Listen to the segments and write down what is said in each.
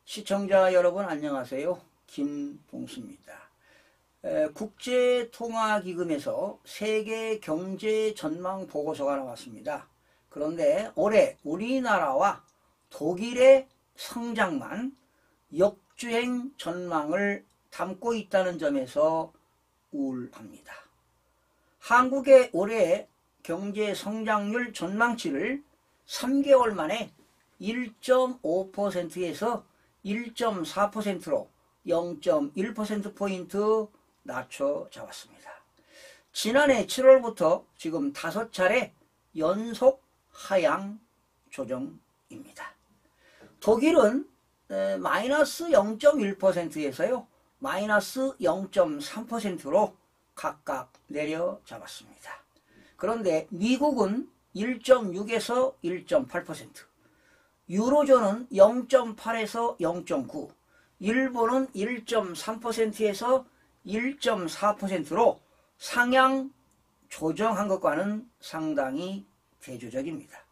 시청자 여러분 안녕하세요. 김봉수입니다. 국제통화기금에서 세계 경제 전망 보고서가 나왔습니다. 그런데 올해 우리나라와 독일의 성장만 역주행 전망을 담고 있다는 점에서 우울합니다. 한국의 올해 경제 성장률 전망치를 3개월 만에 1.5%에서 1.4%로 0.1%포인트 낮춰 잡았습니다. 지난해 7월부터 지금 5차례 연속 하향 조정입니다. 독일은 마이너스 0.1%에서요 마이너스 0.3%로 각각 내려잡았습니다. 그런데 미국은 1.6에서 1.8%, 유로존은 0.8에서 0.9, 일본은 1.3%에서 1.4%로 상향 조정한 것과는 상당히 대조적입니다.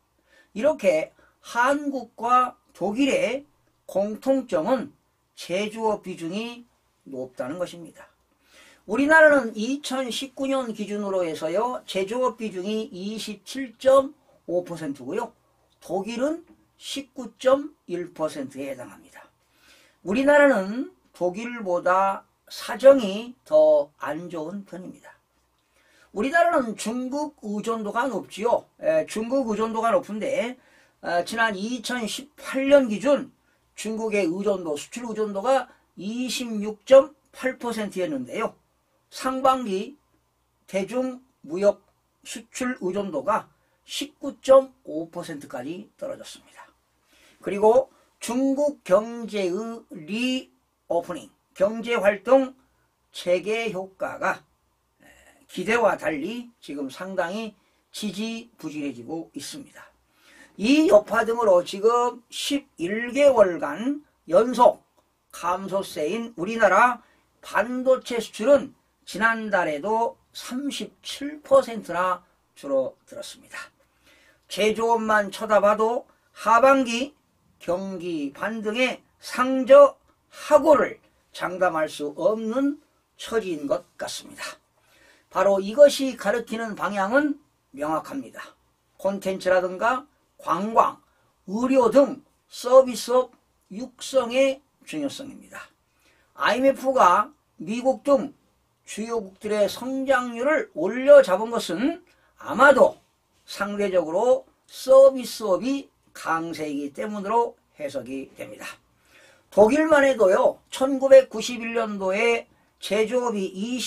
이렇게 한국과 독일의 공통점은 제조업 비중이 높다는 것입니다. 우리나라는 2019년 기준으로 해서요 제조업 비중이 27.5%고요 독일은 19.1%에 해당합니다. 우리나라는 독일보다 사정이 더 안 좋은 편입니다. 우리나라는 중국 의존도가 높지요. 중국 의존도가 높은데 지난 2018년 기준 중국의 의존도, 수출 의존도가 26.8%였는데요. 상반기 대중무역 수출 의존도가 19.5%까지 떨어졌습니다. 그리고 중국 경제의 리오프닝, 경제활동 재개 효과가 기대와 달리 지금 상당히 지지부진해지고 있습니다. 이 여파 등으로 지금 11개월간 연속 감소세인 우리나라 반도체 수출은 지난달에도 37%나 줄어들었습니다. 제조업만 쳐다봐도 하반기 경기 반등의 상저하고를 장담할 수 없는 처지인 것 같습니다. 바로 이것이 가리키는 방향은 명확합니다. 콘텐츠라든가 관광, 의료 등 서비스업 육성의 중요성입니다. IMF가 미국 등 주요국들의 성장률을 올려잡은 것은 아마도 상대적으로 서비스업이 강세이기 때문으로 해석이 됩니다. 독일만 해도요 1991년도에 제조업이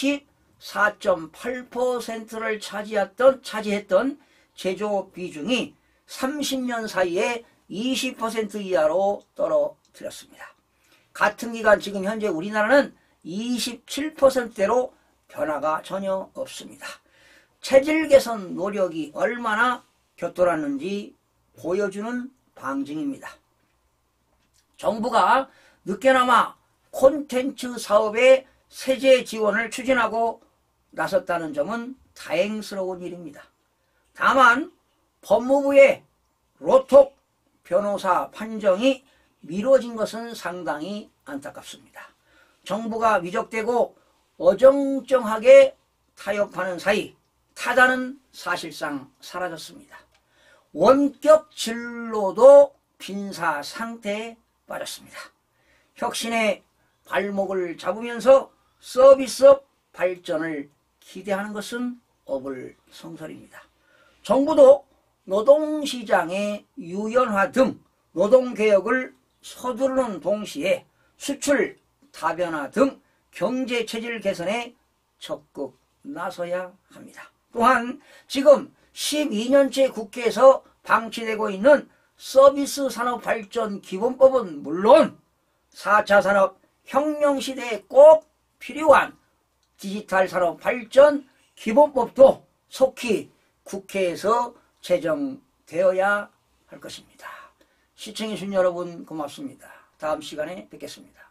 24.8%를 차지했던 제조업 비중이 30년 사이에 20% 이하로 떨어뜨렸습니다. 같은 기간 지금 현재 우리나라는 27%대로 변화가 전혀 없습니다. 체질 개선 노력이 얼마나 곁돌았는지 보여주는 방증입니다. 정부가 늦게나마 콘텐츠 사업의 세제 지원을 추진하고 나섰다는 점은 다행스러운 일입니다. 다만 법무부의 로톡 변호사 판정이 미뤄진 것은 상당히 안타깝습니다. 정부가 위적되고 어정쩡하게 타협하는 사이 타다는 사실상 사라졌습니다. 원격 진로도 빈사 상태에 빠졌습니다. 혁신의 발목을 잡으면서 서비스업 발전을 기대하는 것은 어불성설입니다. 정부도 노동시장의 유연화 등 노동개혁을 서두르는 동시에 수출 다변화 등 경제체질 개선에 적극 나서야 합니다. 또한 지금 12년째 국회에서 방치되고 있는 서비스 산업 발전 기본법은 물론 4차 산업 혁명 시대에 꼭 필요한 디지털 산업 발전 기본법도 속히 국회에서 제정되어야 할 것입니다. 시청해주신 여러분 고맙습니다. 다음 시간에 뵙겠습니다.